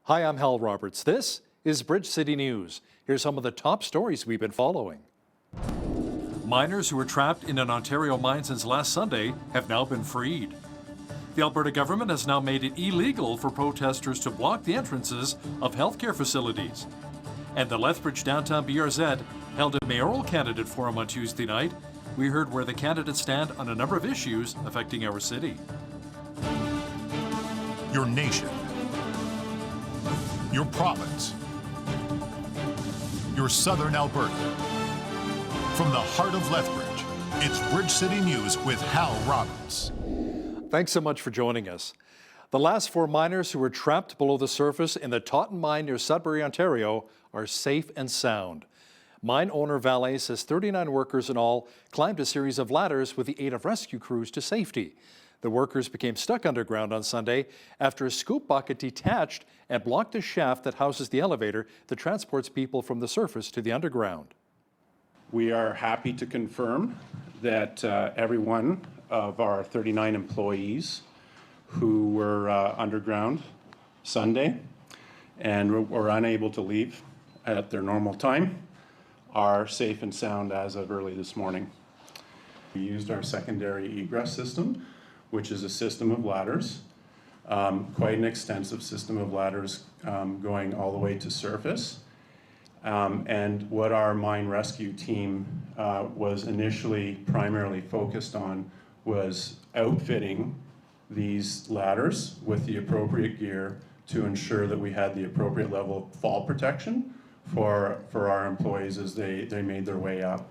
Hi, I'm Hal Roberts. This is Bridge City News. Here's some of the top stories we've been following. Miners who were trapped in an Ontario mine since last Sunday have now been freed. The Alberta government has now made it illegal for protesters to block the entrances of healthcare facilities. And the Lethbridge downtown BRZ held a mayoral candidate forum on Tuesday night. We heard where the candidates stand on a number of issues affecting our city. Your nation, your province, your southern Alberta. From the heart of Lethbridge, it's Bridge City News with Hal Roberts. Thanks so much for joining us. The last 4 miners who were trapped below the surface in the Totten mine near Sudbury, Ontario, are safe and sound. Mine owner Vale says 39 workers in all climbed a series of ladders with the aid of rescue crews to safety. The workers became stuck underground on Sunday after a scoop bucket detached and blocked the shaft that houses the elevator that transports people from the surface to the underground. We are happy to confirm that every one of our 39 employees who were underground Sunday and were unable to leave at their normal time are safe and sound as of early this morning. We used our secondary egress system, which is a system of ladders, quite an extensive system of ladders going all the way to surface. And what our mine rescue team was initially primarily focused on was outfitting these ladders with the appropriate gear to ensure that we had the appropriate level of fall protection for our employees as they made their way up.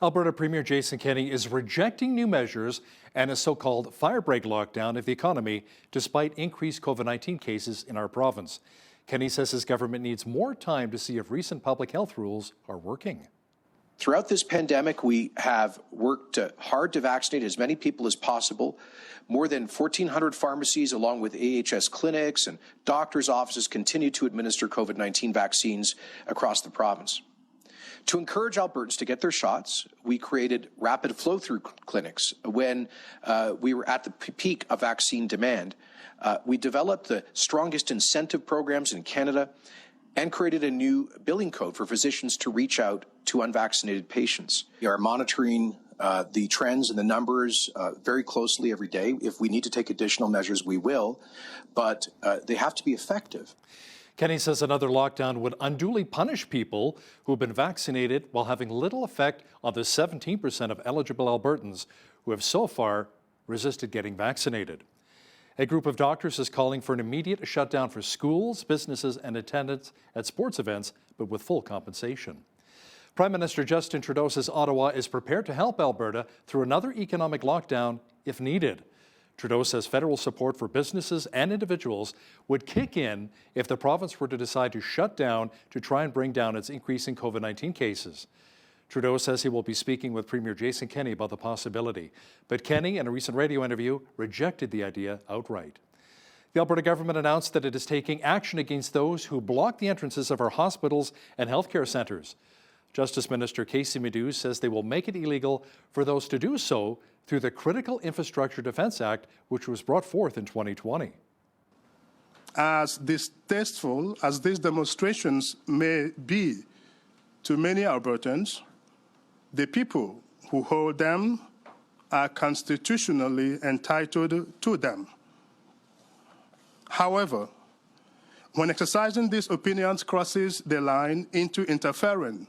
Alberta Premier Jason Kenney is rejecting new measures and a so-called firebreak lockdown of the economy despite increased COVID-19 cases in our province. Kenney says his government needs more time to see if recent public health rules are working. Throughout this pandemic, we have worked hard to vaccinate as many people as possible. More than 1,400 pharmacies, along with AHS clinics and doctors' offices, continue to administer COVID-19 vaccines across the province. To encourage Albertans to get their shots, we created rapid flow-through clinics when we were at the peak of vaccine demand. We developed the strongest incentive programs in Canada and created a new billing code for physicians to reach out to unvaccinated patients. We are monitoring the trends and the numbers very closely every day. If we need to take additional measures, we will, but they have to be effective. Kenney says another lockdown would unduly punish people who have been vaccinated while having little effect on the 17% of eligible Albertans who have so far resisted getting vaccinated. A group of doctors is calling for an immediate shutdown for schools, businesses, and attendance at sports events, but with full compensation. Prime Minister Justin Trudeau says Ottawa is prepared to help Alberta through another economic lockdown if needed. Trudeau says federal support for businesses and individuals would kick in if the province were to decide to shut down to try and bring down its increasing COVID-19 cases. Trudeau says he will be speaking with Premier Jason Kenney about the possibility, but Kenney, in a recent radio interview, rejected the idea outright. The Alberta government announced that it is taking action against those who block the entrances of our hospitals and healthcare centres. Justice Minister Casey Meadows says they will make it illegal for those to do so through the Critical Infrastructure Defence Act, which was brought forth in 2020. As distasteful as these demonstrations may be to many Albertans, the people who hold them are constitutionally entitled to them. However, when exercising these opinions crosses the line into interfering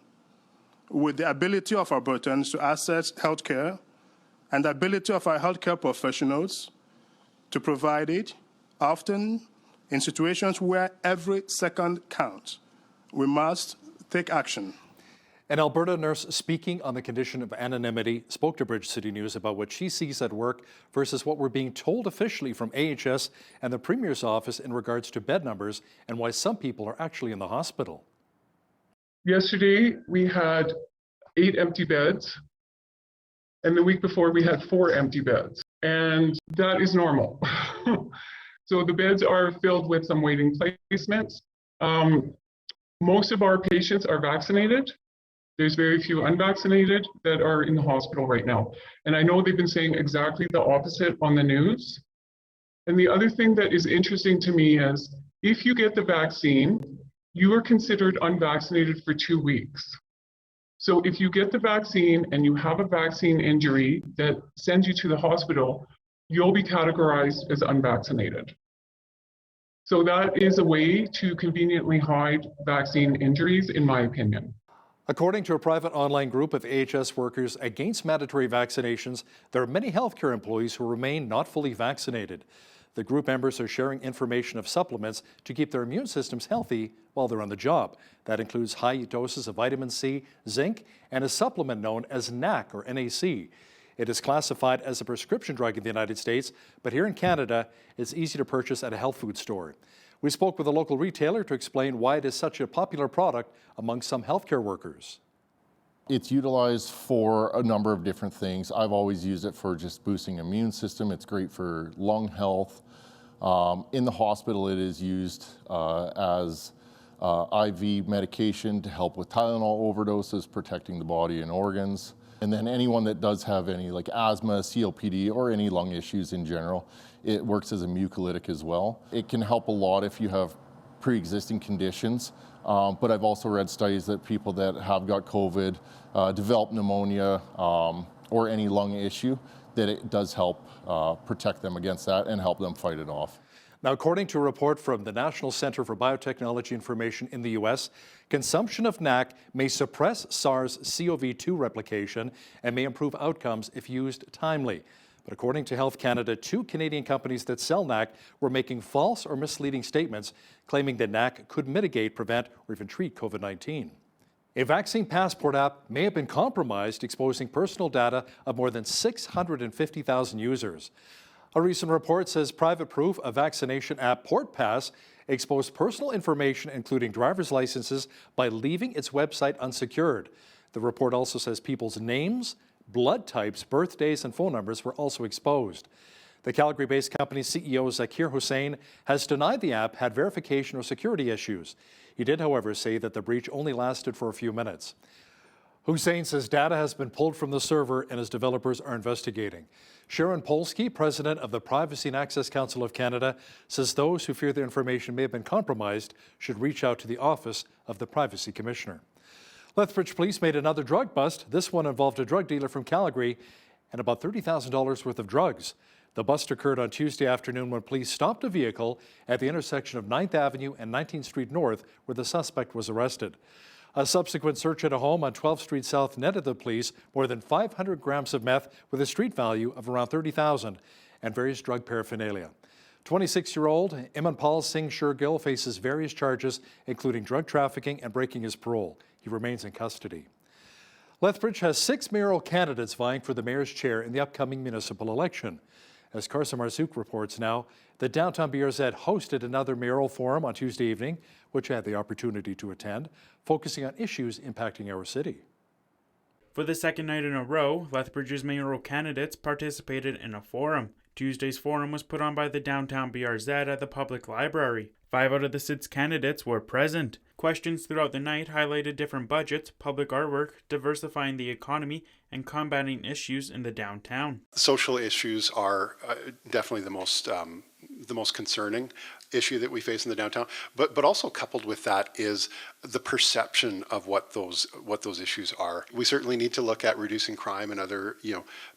with the ability of Albertans to access health care and the ability of our healthcare professionals to provide it, often in situations where every second counts, we must take action. An Alberta nurse speaking on the condition of anonymity spoke to Bridge City News about what she sees at work versus what we're being told officially from AHS and the Premier's office in regards to bed numbers and why some people are actually in the hospital. Yesterday, we had 8 empty beds, and the week before we had 4 empty beds, and that is normal. So the beds are filled with some waiting placements. Most of our patients are vaccinated. There's very few unvaccinated that are in the hospital right now. And I know they've been saying exactly the opposite on the news. And the other thing that is interesting to me is If you get the vaccine, you are considered unvaccinated for 2 weeks. So if you get the vaccine and you have a vaccine injury that sends you to the hospital, you'll be categorized as unvaccinated. So that is a way to conveniently hide vaccine injuries, in my opinion. According to a private online group of AHS workers against mandatory vaccinations, there are many healthcare employees who remain not fully vaccinated. The group members are sharing information of supplements to keep their immune systems healthy while they're on the job. That includes high doses of vitamin C, zinc, and a supplement known as NAC or NAC. It is classified as a prescription drug in the United States, but here in Canada, it's easy to purchase at a health food store. We spoke with a local retailer to explain why it is such a popular product among some healthcare workers. It's utilized for a number of different things. I've always used it for just boosting immune system. It's great for lung health. In the hospital, it is used as IV medication to help with Tylenol overdoses, protecting the body and organs. And then anyone that does have any like asthma, COPD, or any lung issues in general, it works as a mucolytic as well. It can help a lot if you have pre-existing conditions, but I've also read studies that people that have got COVID, develop pneumonia, or any lung issue, that it does help protect them against that and help them fight it off. Now, according to a report from the National Center for Biotechnology Information in the U.S., consumption of NAC may suppress SARS-CoV-2 replication and may improve outcomes if used timely. But according to Health Canada, 2 Canadian companies that sell NAC were making false or misleading statements claiming that NAC could mitigate, prevent, or even treat COVID-19. A vaccine passport app may have been compromised, exposing personal data of more than 650,000 users. A recent report says private proof of vaccination app PortPass exposed personal information, including driver's licenses, by leaving its website unsecured. The report also says people's names, blood types, birthdays, and phone numbers were also exposed. The Calgary-based company's CEO, Zakir Hussain, has denied the app had verification or security issues. He did, however, say that the breach only lasted for a few minutes. Hussain says data has been pulled from the server and his developers are investigating. Sharon Polsky, president of the Privacy and Access Council of Canada, says those who fear their information may have been compromised should reach out to the Office of the Privacy Commissioner. Lethbridge police made another drug bust. This one involved a drug dealer from Calgary and about $30,000 worth of drugs. The bust occurred on Tuesday afternoon when police stopped a vehicle at the intersection of 9th Avenue and 19th Street North, where the suspect was arrested. A subsequent search at a home on 12th Street South netted the police more than 500 grams of meth with a street value of around $30,000 and various drug paraphernalia. 26-year-old Imanpal Singh Shergill faces various charges, including drug trafficking and breaking his parole. He remains in custody. Lethbridge has 6 mayoral candidates vying for the mayor's chair in the upcoming municipal election. As Carson Marzouk reports now, the downtown BRZ hosted another mayoral forum on Tuesday evening, which I had the opportunity to attend, focusing on issues impacting our city. For the second night in a row, Lethbridge's mayoral candidates participated in a forum. Tuesday's forum was put on by the downtown BRZ at the public library. 5 out of the 6 candidates were present. Questions throughout the night highlighted different budgets, public artwork, diversifying the economy, and combating issues in the downtown. Social issues are definitely the most concerning issue that we face in the downtown, but also coupled with that is the perception of what those issues are. We certainly need to look at reducing crime and other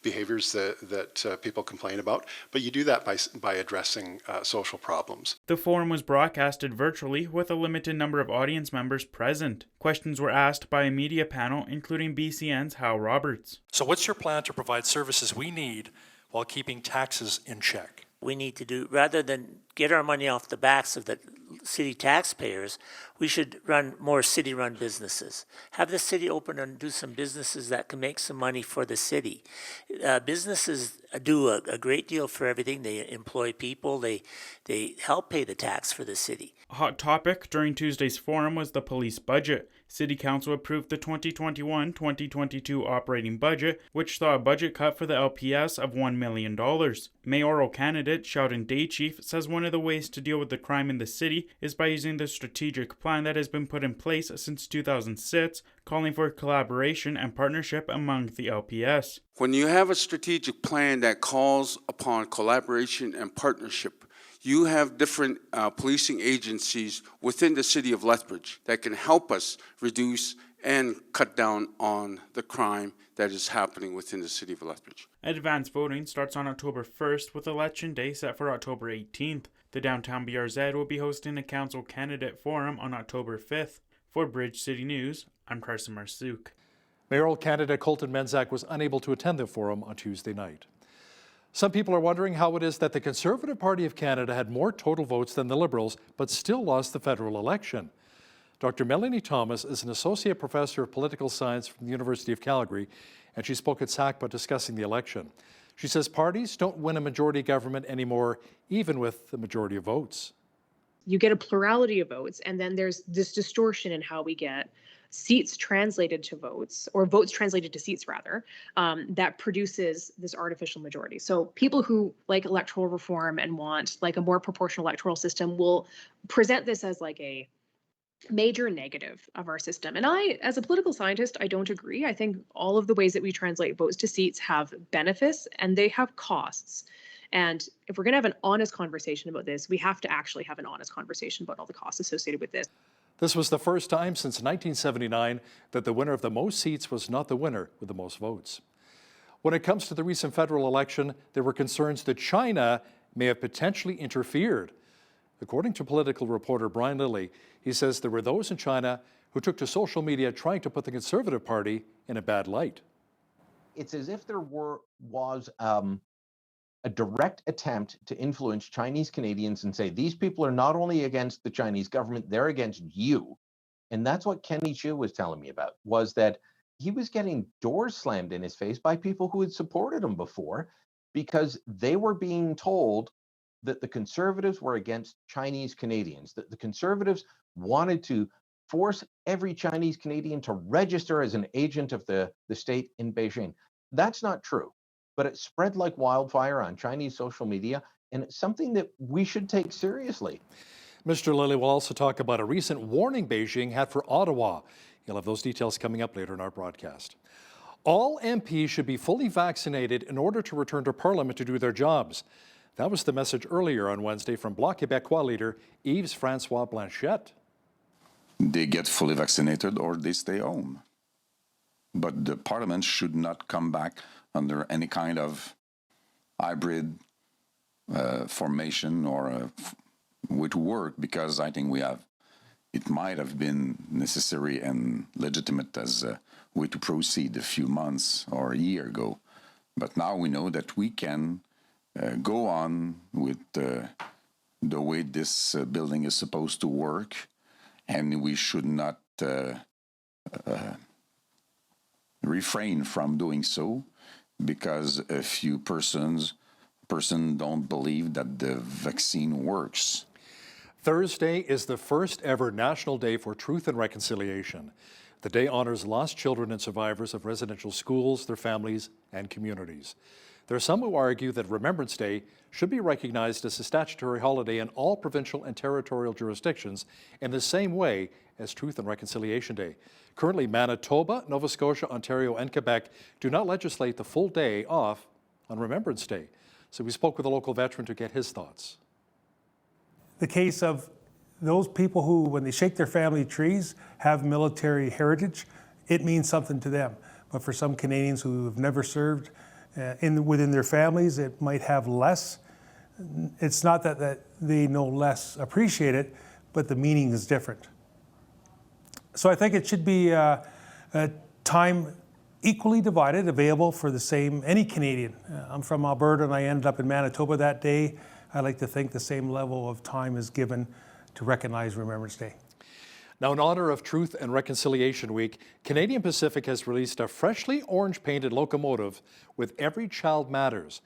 behaviors that people complain about, but you do that by addressing social problems. The forum was broadcasted virtually with a limited number of audience members present. Questions were asked by a media panel, including BCN's Hal Roberts. So what's your plan to provide services we need while keeping taxes in check? We need to do, rather than get our money off the backs of the city taxpayers, we should run more city-run businesses. Have the city open and do some businesses that can make some money for the city. Businesses do a great deal for everything. They employ people. They help pay the tax for the city. A hot topic during Tuesday's forum was the police budget. City Council approved the 2021-2022 operating budget, which saw a budget cut for the LPS of $1 million. Mayoral candidate Sheldon Daychief says one of the ways to deal with the crime in the city is by using the strategic plan that has been put in place since 2006, calling for collaboration and partnership among the LPS. When you have a strategic plan that calls upon collaboration and partnership, you have different policing agencies within the city of Lethbridge that can help us reduce and cut down on the crime that is happening within the city of Lethbridge. Advanced voting starts on October 1st with Election Day set for October 18th. The downtown BRZ will be hosting a council candidate forum on October 5th. For Bridge City News, I'm Carson Marsouk. Mayoral candidate Colton Menzak was unable to attend the forum on Tuesday night. Some people are wondering how it is that the Conservative Party of Canada had more total votes than the Liberals, but still lost the federal election. Dr. Melanie Thomas is an associate professor of political science from the University of Calgary, and she spoke at SACPA discussing the election. She says parties don't win a majority government anymore, even with the majority of votes. You get a plurality of votes, and then there's this distortion in how we get seats translated to votes, or votes translated to seats rather, that produces this artificial majority. So people who like electoral reform and want like a more proportional electoral system will present this as like a major negative of our system. And I, as a political scientist, I don't agree. I think all of the ways that we translate votes to seats have benefits and they have costs. And if we're going to have an honest conversation about this, we have to actually have an honest conversation about all the costs associated with this. This was the first time since 1979 that the winner of the most seats was not the winner with the most votes. When it comes to the recent federal election, there were concerns that China may have potentially interfered. According to political reporter Brian Lilly, he says there were those in China who took to social media trying to put the Conservative Party in a bad light. It's as if there was a direct attempt to influence Chinese Canadians and say, these people are not only against the Chinese government, they're against you. And that's what Kenny Chiu was telling me about, was that he was getting doors slammed in his face by people who had supported him before because they were being told that the Conservatives were against Chinese Canadians, that the Conservatives wanted to force every Chinese Canadian to register as an agent of the state in Beijing. That's not true, but it spread like wildfire on Chinese social media, and it's something that we should take seriously. Mr. Lilly will also talk about a recent warning Beijing had for Ottawa. You'll have those details coming up later in our broadcast. All MPs should be fully vaccinated in order to return to Parliament to do their jobs. That was the message earlier on Wednesday from Bloc Québécois leader Yves-François Blanchet. They get fully vaccinated or they stay home. But the Parliament should not come back under any kind of hybrid formation or way to work, because I think it might have been necessary and legitimate as a way to proceed a few months or a year ago. But now we know that we can go on with the way this building is supposed to work, and we should not refrain from doing so because a few persons don't believe that the vaccine works. Thursday is the first ever National Day for Truth and Reconciliation. The day honors lost children and survivors of residential schools, their families, and communities. There are some who argue that Remembrance Day should be recognized as a statutory holiday in all provincial and territorial jurisdictions in the same way as Truth and Reconciliation Day. Currently, Manitoba, Nova Scotia, Ontario, and Quebec do not legislate the full day off on Remembrance Day. So we spoke with a local veteran to get his thoughts. The case of those people who, when they shake their family trees, have military heritage, it means something to them. But for some Canadians who have never served within their families, it might have less. It's not that they no less appreciate it, but the meaning is different. So I think it should be a time equally divided, available for any Canadian. I'm from Alberta and I ended up in Manitoba that day. I like to think the same level of time is given to recognize Remembrance Day. Now, in honor of Truth and Reconciliation Week, Canadian Pacific has released a freshly orange-painted locomotive with Every Child Matters.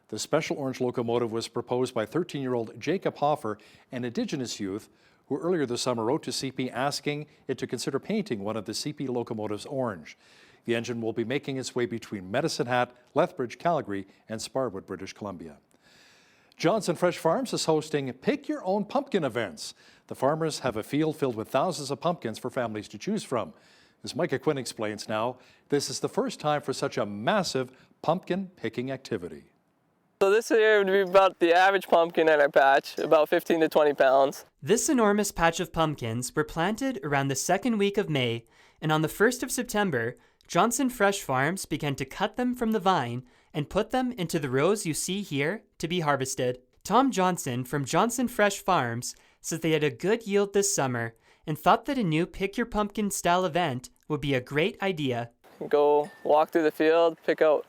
The special orange locomotive was proposed by 13-year-old Jacob Hoffer, an Indigenous youth who earlier this summer wrote to CP asking it to consider painting one of the CP locomotives orange. The engine will be making its way between Medicine Hat, Lethbridge, Calgary, and Sparwood, British Columbia. Johnson Fresh Farms is hosting Pick Your Own Pumpkin events. The farmers have a field filled with thousands of pumpkins for families to choose from. As Micah Quinn explains now, this is the first time for such a massive pumpkin picking activity. So this year would be about the average pumpkin in our patch, about 15 to 20 pounds. This enormous patch of pumpkins were planted around the second week of May, and on the 1st of September, Johnson Fresh Farms began to cut them from the vine and put them into the rows you see here to be harvested. Tom Johnson from Johnson Fresh Farms says they had a good yield this summer and thought that a new Pick Your Pumpkin style event would be a great idea. Go walk through the field, pick out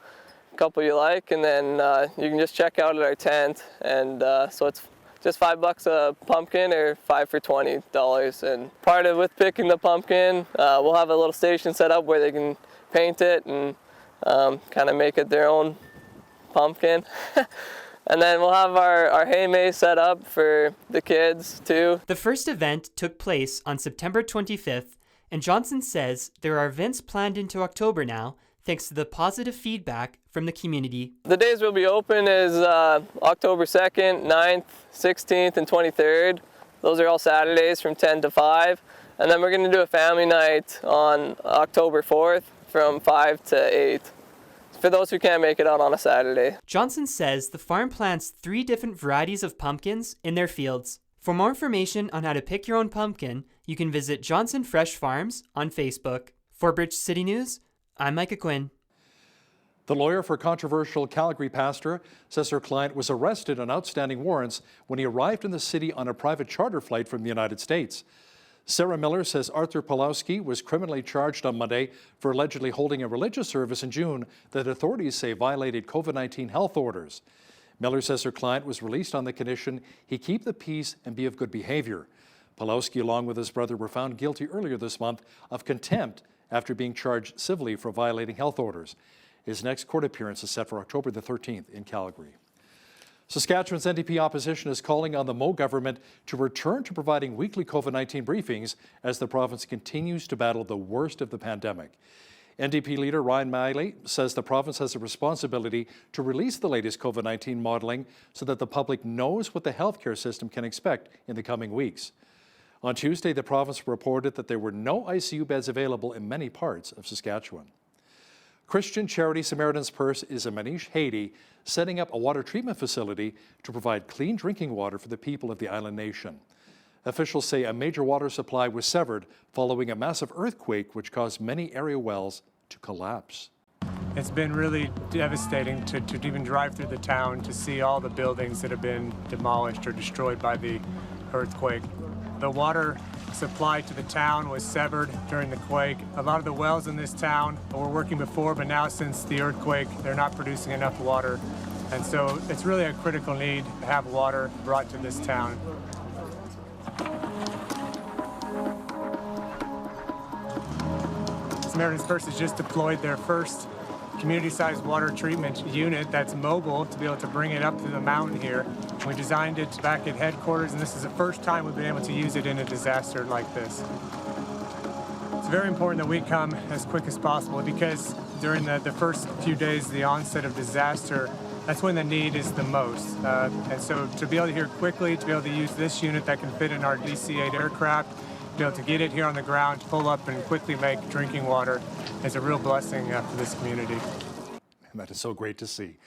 a couple you like, and then you can just check out at our tent. And so it's just $5 a pumpkin or 5 for $20. And part of with picking the pumpkin, we'll have a little station set up where they can paint it and kind of make it their own pumpkin. And then we'll have our hay maze set up for the kids too. The first event took place on September 25th, and Johnson says there are events planned into October now, thanks to the positive feedback from the community. The days we'll be open is October 2nd, 9th, 16th, and 23rd. Those are all Saturdays from 10 to 5. And then we're going to do a family night on October 4th from 5 to 8. For those who can't make it out on a Saturday. Johnson says the farm plants 3 different varieties of pumpkins in their fields. For more information on how to pick your own pumpkin, you can visit Johnson Fresh Farms on Facebook. For Bridge City News, I'm Micah Quinn. The lawyer for controversial Calgary pastor says her client was arrested on outstanding warrants when he arrived in the city on a private charter flight from the United States. Sarah Miller says Arthur Pawlowski was criminally charged on Monday for allegedly holding a religious service in June that authorities say violated COVID-19 health orders. Miller says her client was released on the condition he keep the peace and be of good behavior. Pawlowski, along with his brother, were found guilty earlier this month of contempt after being charged civilly for violating health orders. His next court appearance is set for October the 13th in Calgary. Saskatchewan's NDP opposition is calling on the Moe government to return to providing weekly COVID-19 briefings as the province continues to battle the worst of the pandemic. NDP leader Ryan Miley says the province has a responsibility to release the latest COVID-19 modeling so that the public knows what the healthcare system can expect in the coming weeks. On Tuesday, the province reported that there were no ICU beds available in many parts of Saskatchewan. Christian charity Samaritan's Purse is in Manish, Haiti, setting up a water treatment facility to provide clean drinking water for the people of the island nation. Officials say a major water supply was severed following a massive earthquake which caused many area wells to collapse. It's been really devastating to even drive through the town to see all the buildings that have been demolished or destroyed by the earthquake. The water supply to the town was severed during the quake. A lot of the wells in this town were working before, but now since the earthquake, they're not producing enough water. And so it's really a critical need to have water brought to this town. Samaritan's Purse has just deployed their first community-sized water treatment unit that's mobile to be able to bring it up to the mountain here. We designed it back at headquarters, and this is the first time we've been able to use it in a disaster like this. It's very important that we come as quick as possible because during the first few days of the onset of disaster, that's when the need is the most. And so to be able to hear quickly, to be able to use this unit that can fit in our DC-8 aircraft, to be able to get it here on the ground, pull up and quickly make drinking water is a real blessing for this community. And that is so great to see.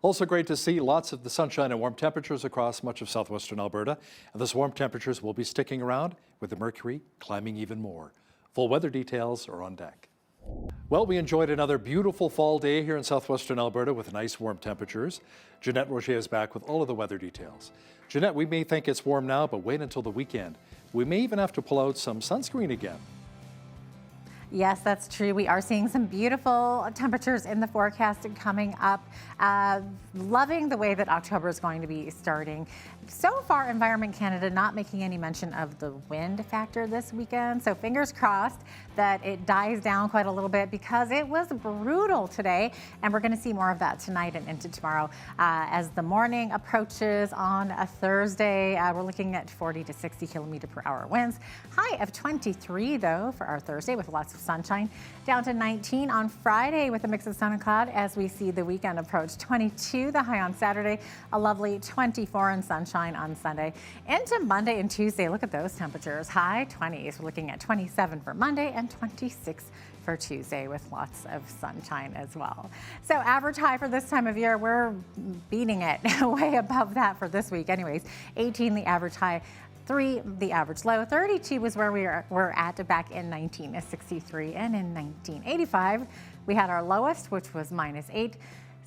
Also great to see lots of the sunshine and warm temperatures across much of southwestern Alberta. And those warm temperatures will be sticking around with the mercury climbing even more. Full weather details are on deck. Well, we enjoyed another beautiful fall day here in southwestern Alberta with nice warm temperatures. Jeanette Roger is back with all of the weather details. Jeanette, we may think it's warm now, but wait until the weekend. We may even have to pull out some sunscreen again. Yes, that's true. We are seeing some beautiful temperatures in the forecast coming up. Loving the way that October is going to be starting. So far, Environment Canada not making any mention of the wind factor this weekend. So fingers crossed that it dies down quite a little bit because it was brutal today. And we're going to see more of that tonight and into tomorrow. As the morning approaches on a Thursday, we're looking at 40 to 60 kilometer per hour winds. High of 23 though for our Thursday with lots of sunshine. Down to 19 on Friday with a mix of sun and cloud as we see the weekend approach. 22 the high on Saturday, a lovely 24 in sunshine. sunshine on Sunday. Into Monday and Tuesday, look at those temperatures. High 20s. We're looking at 27 for Monday and 26 for Tuesday with lots of sunshine as well. So average high for this time of year, we're beating it way above that for this week anyways. 18 the average high, 3 the average low, 32 was where we were at back in 1963, and in 1985 we had our lowest, which was -8.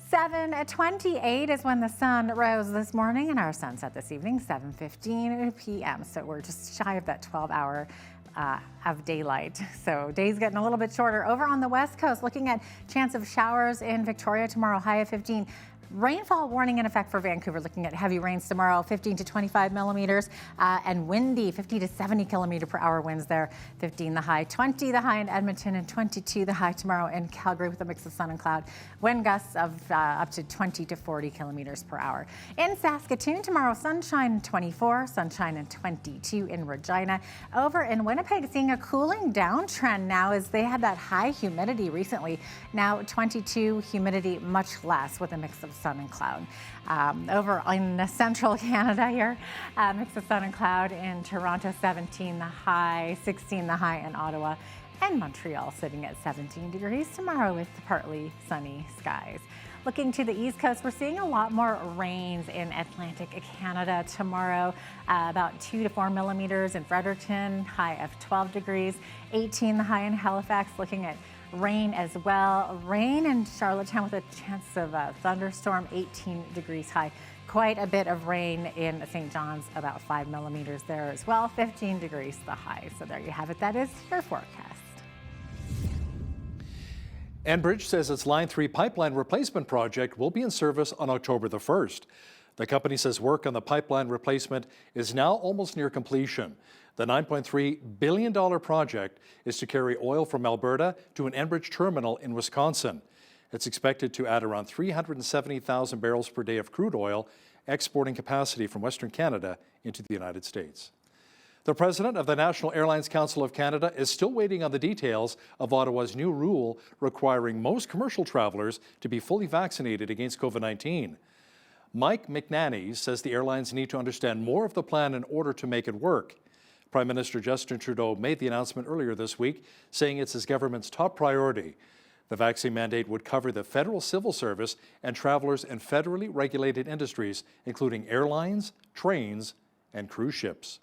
7:28 is when the sun rose this morning, and our sunset this evening, 7:15 p.m. So we're just shy of that 12-hour of daylight. So days getting a little bit shorter. Over on the west coast, looking at chance of showers in Victoria tomorrow, high of 15. Rainfall warning in effect for Vancouver, looking at heavy rains tomorrow, 15 to 25 millimeters, and windy, 50 to 70 kilometer per hour winds there. 15 the high, 20 the high in Edmonton, and 22 the high tomorrow in Calgary with a mix of sun and cloud. Wind gusts of up to 20 to 40 kilometers per hour. In Saskatoon tomorrow, sunshine 24, sunshine and 22 in Regina. Over in Winnipeg, seeing a cooling down trend now as they had that high humidity recently. Now 22, humidity much less with a mix of sun and cloud. Over in central Canada here, mix of sun and cloud in Toronto, 17 the high, 16 the high in Ottawa, and Montreal sitting at 17 degrees tomorrow with partly sunny skies. Looking to the east coast, we're seeing a lot more rains in Atlantic Canada tomorrow, about 2 to 4 millimeters in Fredericton, high of 12 degrees, 18 the high in Halifax, looking at rain as well. Rain in Charlottetown with a chance of a thunderstorm, 18 degrees high. Quite a bit of rain in St. John's, about 5 millimeters there as well, 15 degrees the high. So there you have it. That is your forecast. Enbridge says its Line 3 pipeline replacement project will be in service on October the 1st. The company says work on the pipeline replacement is now almost near completion. The $9.3 billion project is to carry oil from Alberta to an Enbridge terminal in Wisconsin. It's expected to add around 370,000 barrels per day of crude oil exporting capacity from Western Canada into the United States. The president of the National Airlines Council of Canada is still waiting on the details of Ottawa's new rule requiring most commercial travelers to be fully vaccinated against COVID-19. Mike McNanny says the airlines need to understand more of the plan in order to make it work. Prime Minister Justin Trudeau made the announcement earlier this week, saying it's his government's top priority. The vaccine mandate would cover the federal civil service and travelers in federally regulated industries, including airlines, trains, and cruise ships.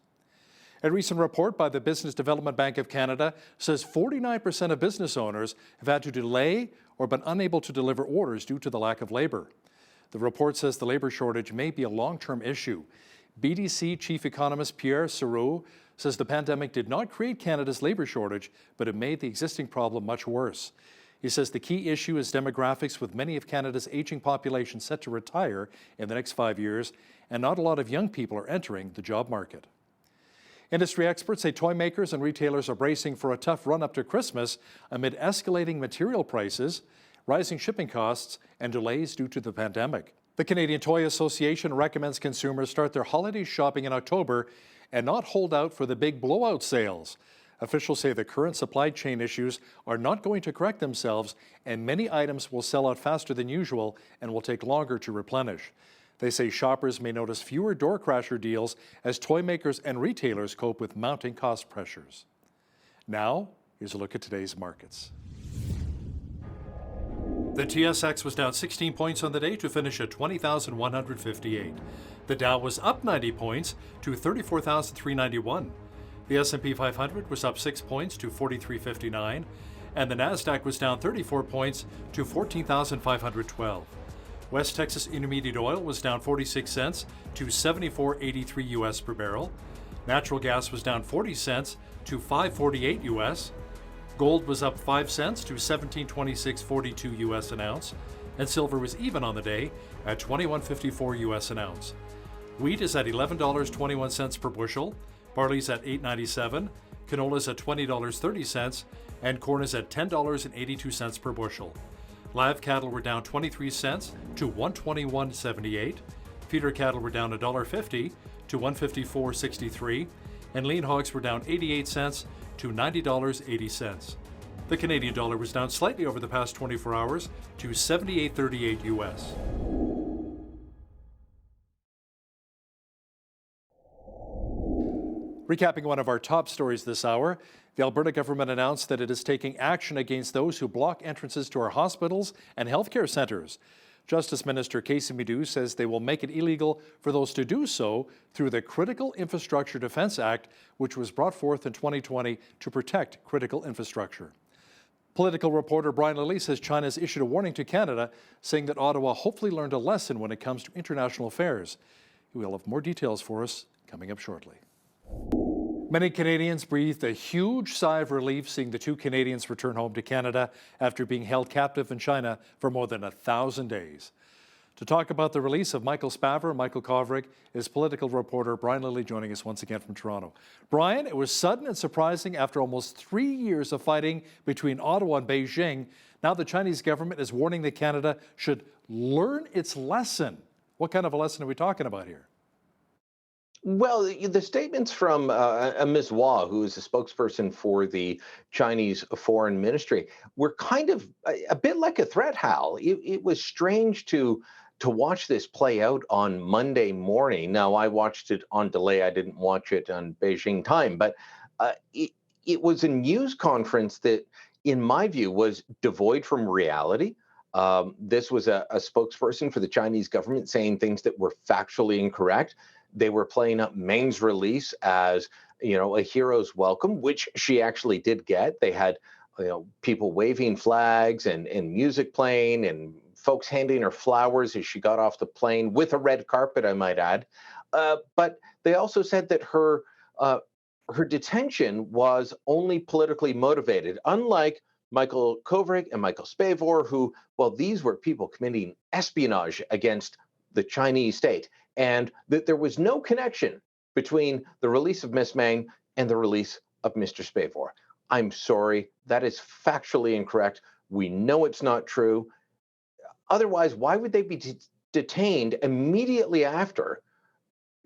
A recent report by the Business Development Bank of Canada says 49% of business owners have had to delay or been unable to deliver orders due to the lack of labor. The report says the labor shortage may be a long-term issue. BDC Chief Economist Pierre Seroux says the pandemic did not create Canada's labor shortage, but it made the existing problem much worse. He says the key issue is demographics, with many of Canada's aging population set to retire in the next 5 years, and not a lot of young people are entering the job market. Industry experts say toy makers and retailers are bracing for a tough run-up to Christmas amid escalating material prices, rising shipping costs, and delays due to the pandemic. The Canadian Toy Association recommends consumers start their holiday shopping in October and not hold out for the big blowout sales. Officials say the current supply chain issues are not going to correct themselves, and many items will sell out faster than usual and will take longer to replenish. They say shoppers may notice fewer door crasher deals as toy makers and retailers cope with mounting cost pressures. Now, here's a look at today's markets. The TSX was down 16 points on the day to finish at 20,158. The Dow was up 90 points to 34,391. The S&P 500 was up 6 points to 4359, and the Nasdaq was down 34 points to 14,512. West Texas Intermediate Oil was down 46 cents to 74.83 US per barrel. Natural gas was down 40 cents to 5.48 US. Gold was up 5 cents to 17.2642 US an ounce, and silver was even on the day at 21.54 US an ounce. Wheat is at $11.21 per bushel, barley's at $8.97, canola's at $20.30, and corn is at $10.82 per bushel. Live cattle were down 23 cents to $121.78. Feeder cattle were down $1.50 to $154.63, and lean hogs were down 88 cents to $90.80. The Canadian dollar was down slightly over the past 24 hours to 78.38 US. Recapping one of our top stories this hour, the Alberta government announced that it is taking action against those who block entrances to our hospitals and healthcare centres. Justice Minister Casey Medu says they will make it illegal for those to do so through the Critical Infrastructure Defence Act, which was brought forth in 2020 to protect critical infrastructure. Political reporter Brian Lilly says China has issued a warning to Canada, saying that Ottawa hopefully learned a lesson when it comes to international affairs. He will have more details for us coming up shortly. Many Canadians breathed a huge sigh of relief seeing the two Canadians return home to Canada after being held captive in China for more than 1,000 days. To talk about the release of Michael Spavor and Michael Kovrig is political reporter Brian Lilly joining us once again from Toronto. Brian, it was sudden and surprising after almost 3 years of fighting between Ottawa and Beijing. Now the Chinese government is warning that Canada should learn its lesson. What kind of a lesson are we talking about here? Well, the statements from Ms. Hua, who is a spokesperson for the Chinese Foreign Ministry, were kind of a bit like a threat, Hal. It was strange to watch this play out on Monday morning. Now, I watched it on delay. I didn't watch it on Beijing time, but it was a news conference that, in my view, was devoid from reality. This was a spokesperson for the Chinese government saying things that were factually incorrect. They were playing up Meng's release as, a hero's welcome, which she actually did get. They had, people waving flags and music playing and folks handing her flowers as she got off the plane with a red carpet, I might add. But they also said that her detention was only politically motivated, unlike Michael Kovrig and Michael Spavor, who, well, these were people committing espionage against the Chinese state, and that there was no connection between the release of Miss Meng and the release of Mr. Spavor. I'm sorry, that is factually incorrect. We know it's not true. Otherwise, why would they be detained immediately after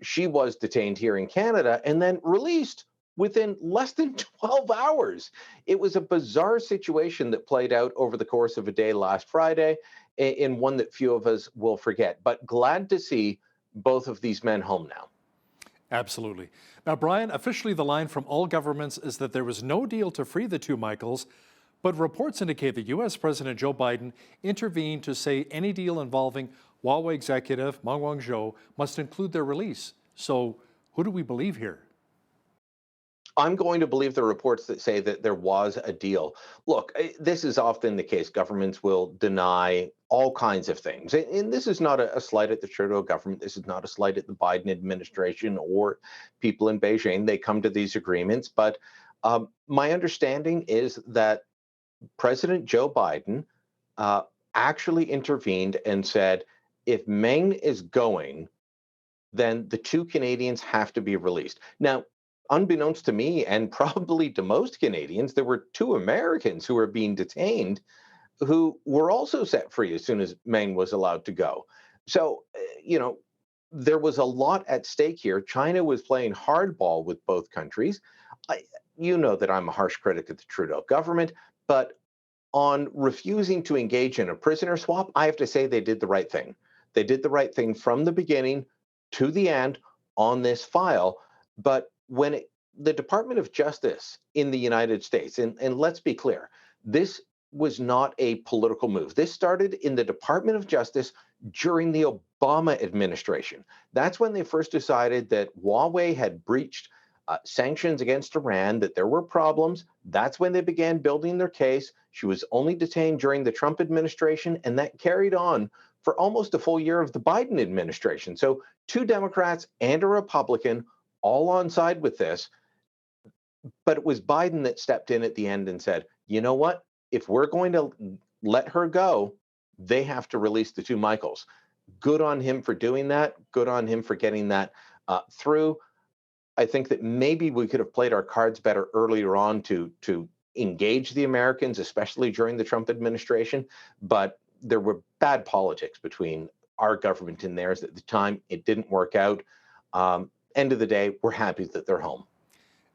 she was detained here in Canada and then released within less than 12 hours? It was a bizarre situation that played out over the course of a day last Friday, in one that few of us will forget. But glad to see both of these men home now. Absolutely. Now, Brian, officially the line from all governments is that there was no deal to free the two Michaels, but reports indicate that U.S. President Joe Biden intervened to say any deal involving Huawei executive Meng Wanzhou must include their release. So who do we believe here? I'm going to believe the reports that say that there was a deal. Look, this is often the case. Governments will deny all kinds of things. And this is not a slight at the Trudeau government. This is not a slight at the Biden administration or people in Beijing. They come to these agreements. But my understanding is that President Joe Biden actually intervened and said, if Meng is going, then the two Canadians have to be released. Now, unbeknownst to me and probably to most Canadians, there were two Americans who were being detained who were also set free as soon as Meng was allowed to go. So, there was a lot at stake here. China was playing hardball with both countries. You know that I'm a harsh critic of the Trudeau government, but on refusing to engage in a prisoner swap, I have to say they did the right thing. They did the right thing from the beginning to the end on this file. But when the Department of Justice in the United States, and let's be clear, this was not a political move. This started in the Department of Justice during the Obama administration. That's when they first decided that Huawei had breached sanctions against Iran, that there were problems. That's when they began building their case. She was only detained during the Trump administration, and that carried on for almost a full year of the Biden administration. So two Democrats and a Republican all on side with this. But it was Biden that stepped in at the end and said, you know what? If we're going to let her go, they have to release the two Michaels. Good on him for doing that. Good on him for getting that through. I think that maybe we could have played our cards better earlier on to engage the Americans, especially during the Trump administration. But there were bad politics between our government and theirs at the time. It didn't work out. End of the day, we're happy that they're home.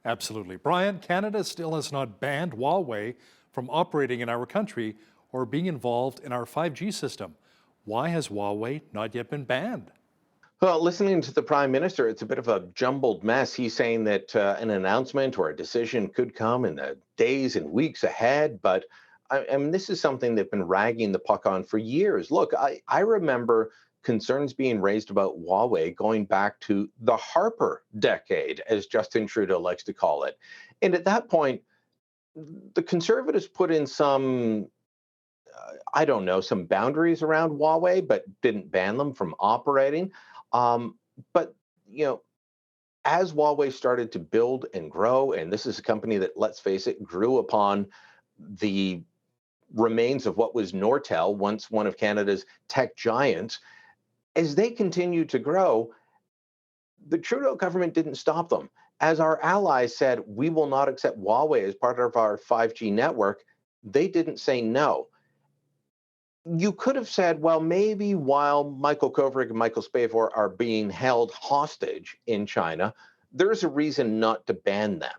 Absolutely. Brian, Canada still has not banned Huawei from operating in our country or being involved in our 5G system. Why has Huawei not yet been banned? Well, listening to the Prime Minister, it's a bit of a jumbled mess. He's saying that an announcement or a decision could come in the days and weeks ahead, but I mean, this is something they've been ragging the puck on for years. Look, I remember concerns being raised about Huawei going back to the Harper decade, as Justin Trudeau likes to call it. And at that point, the Conservatives put in some, I don't know, some boundaries around Huawei, but didn't ban them from operating. But, you know, as Huawei started to build and grow, and this is a company that, let's face it, grew upon the remains of what was Nortel, once one of Canada's tech giants, as they continued to grow, the Trudeau government didn't stop them. As our allies said, we will not accept Huawei as part of our 5G network, they didn't say no. You could have said, well, maybe while Michael Kovrig and Michael Spavor are being held hostage in China, there's a reason not to ban them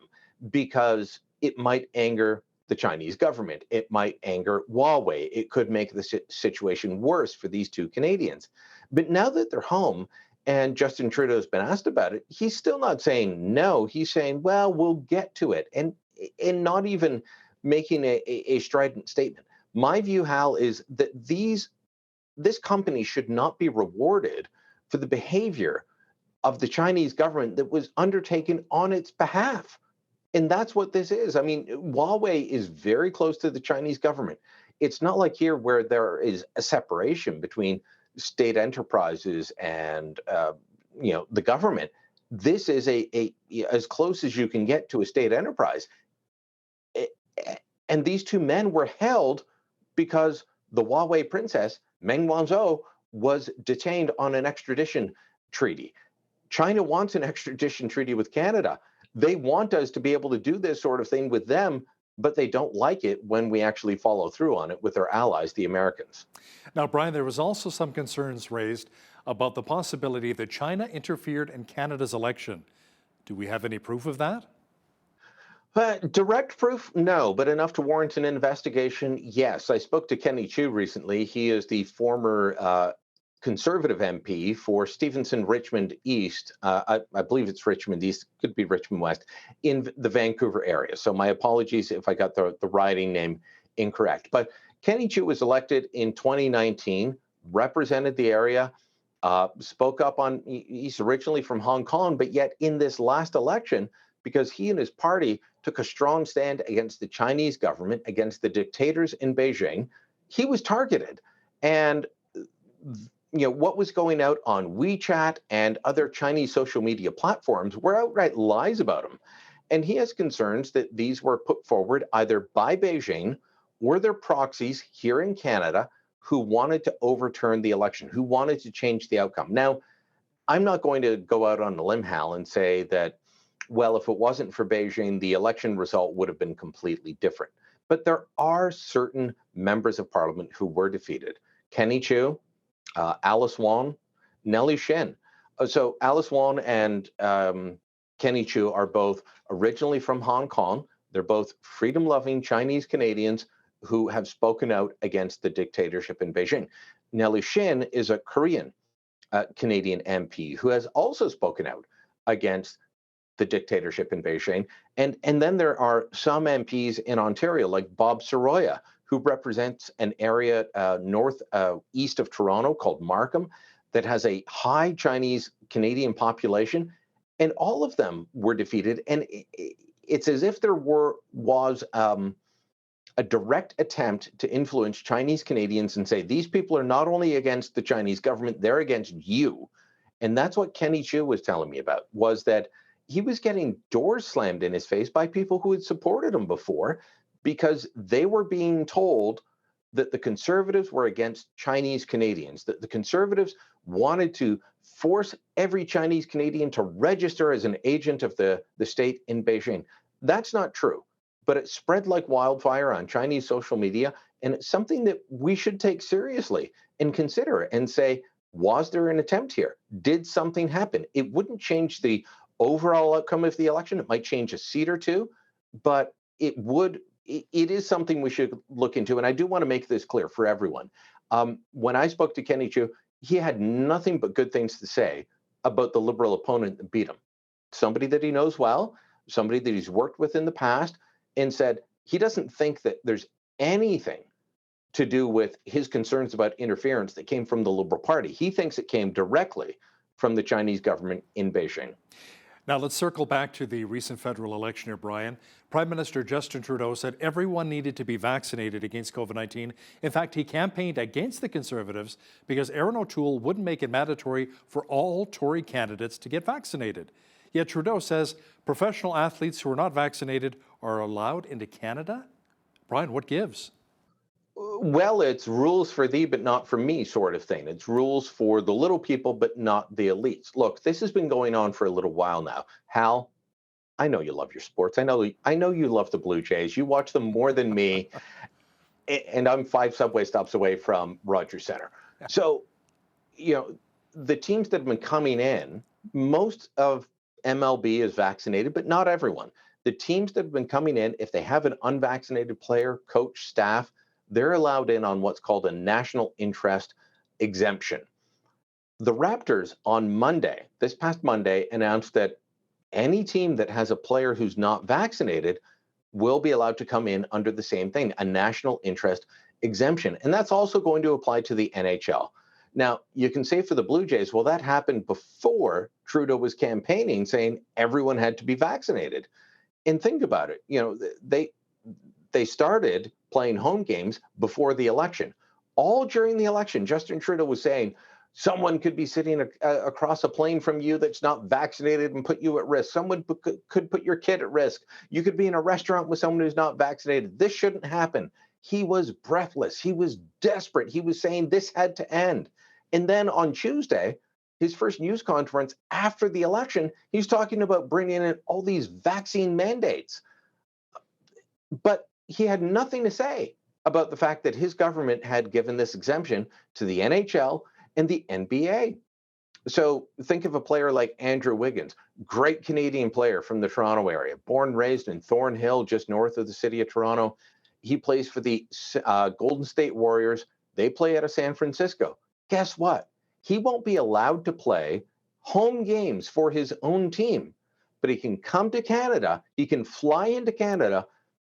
because it might anger the Chinese government. It might anger Huawei. It could make the situation worse for these two Canadians. But now that they're home and Justin Trudeau's been asked about it, he's still not saying no. He's saying, well, we'll get to it, and not even making a strident statement. My view, Hal, is that this company should not be rewarded for the behavior of the Chinese government that was undertaken on its behalf. And that's what this is. I mean, Huawei is very close to the Chinese government. It's not like here where there is a separation between state enterprises and the government. This is a as close as you can get to a state enterprise. And these two men were held because the Huawei princess, Meng Wanzhou, was detained on an extradition treaty. China wants an extradition treaty with Canada. They want us to be able to do this sort of thing with them, but they don't like it when we actually follow through on it with their allies, the Americans. Now, Brian, there was also some concerns raised about the possibility that China interfered in Canada's election. Do we have any proof of that? Direct proof, no, but enough to warrant an investigation, yes. I spoke to Kenny Chiu recently. He is the former Conservative MP for Stevenson Richmond East. I believe it's Richmond East, could be Richmond West, in the Vancouver area. So my apologies if I got the riding name incorrect. But Kenny Chiu was elected in 2019, represented the area, spoke up on, he's originally from Hong Kong, but yet in this last election, because he and his party took a strong stand against the Chinese government, against the dictators in Beijing, he was targeted. And what was going out on WeChat and other Chinese social media platforms were outright lies about him. And he has concerns that these were put forward either by Beijing or their proxies here in Canada who wanted to overturn the election, who wanted to change the outcome. Now, I'm not going to go out on a limb, Hal, and say that, well, if it wasn't for Beijing, the election result would have been completely different. But there are certain members of parliament who were defeated. Kenny Chiu, Alice Wong, Nellie Shin. So Alice Wong and Kenny Chiu are both originally from Hong Kong. They're both freedom-loving Chinese Canadians who have spoken out against the dictatorship in Beijing. Nellie Shin is a Korean Canadian MP who has also spoken out against the dictatorship in Beijing. And then there are some MPs in Ontario, like Bob Soroya, who represents an area east of Toronto called Markham that has a high Chinese Canadian population. And all of them were defeated. And it's as if there was a direct attempt to influence Chinese Canadians and say, these people are not only against the Chinese government, they're against you. And that's what Kenny Chiu was telling me about, was that he was getting doors slammed in his face by people who had supported him before because they were being told that the Conservatives were against Chinese Canadians, that the Conservatives wanted to force every Chinese Canadian to register as an agent of the state in Beijing. That's not true, but it spread like wildfire on Chinese social media, and it's something that we should take seriously and consider and say, was there an attempt here? Did something happen? It wouldn't change the overall outcome of the election. It might change a seat or two, but it is something we should look into. And I do want to make this clear for everyone. When I spoke to Kenny Chiu, he had nothing but good things to say about the Liberal opponent that beat him. Somebody that he knows well, somebody that he's worked with in the past, and said he doesn't think that there's anything to do with his concerns about interference that came from the Liberal Party. He thinks it came directly from the Chinese government in Beijing. Now let's circle back to the recent federal election here, Brian. Prime Minister Justin Trudeau said everyone needed to be vaccinated against COVID-19. In fact, he campaigned against the Conservatives because Erin O'Toole wouldn't make it mandatory for all Tory candidates to get vaccinated. Yet Trudeau says professional athletes who are not vaccinated are allowed into Canada. Brian, what gives? Well, it's rules for thee, but not for me sort of thing. It's rules for the little people, but not the elites. Look, this has been going on for a little while now. Hal, I know you love your sports. I know you love the Blue Jays. You watch them more than me. And I'm 5 subway stops away from Rogers Center. So, the teams that have been coming in, most of MLB is vaccinated, but not everyone. The teams that have been coming in, if they have an unvaccinated player, coach, staff, they're allowed in on what's called a national interest exemption. The Raptors on Monday, this past Monday, announced that any team that has a player who's not vaccinated will be allowed to come in under the same thing, a national interest exemption. And that's also going to apply to the NHL. Now, you can say for the Blue Jays, well, that happened before Trudeau was campaigning saying everyone had to be vaccinated. And think about it, they started playing home games before the election. All during the election, Justin Trudeau was saying, someone could be sitting across a plane from you that's not vaccinated and put you at risk. Someone could put your kid at risk. You could be in a restaurant with someone who's not vaccinated. This shouldn't happen. He was breathless. He was desperate. He was saying this had to end. And then on Tuesday, his first news conference after the election, he's talking about bringing in all these vaccine mandates. But he had nothing to say about the fact that his government had given this exemption to the NHL and the NBA. So think of a player like Andrew Wiggins, great Canadian player from the Toronto area, born and raised in Thornhill, just north of the city of Toronto. He plays for the Golden State Warriors. They play out of San Francisco. Guess what? He won't be allowed to play home games for his own team, but he can come to Canada. He can fly into Canada,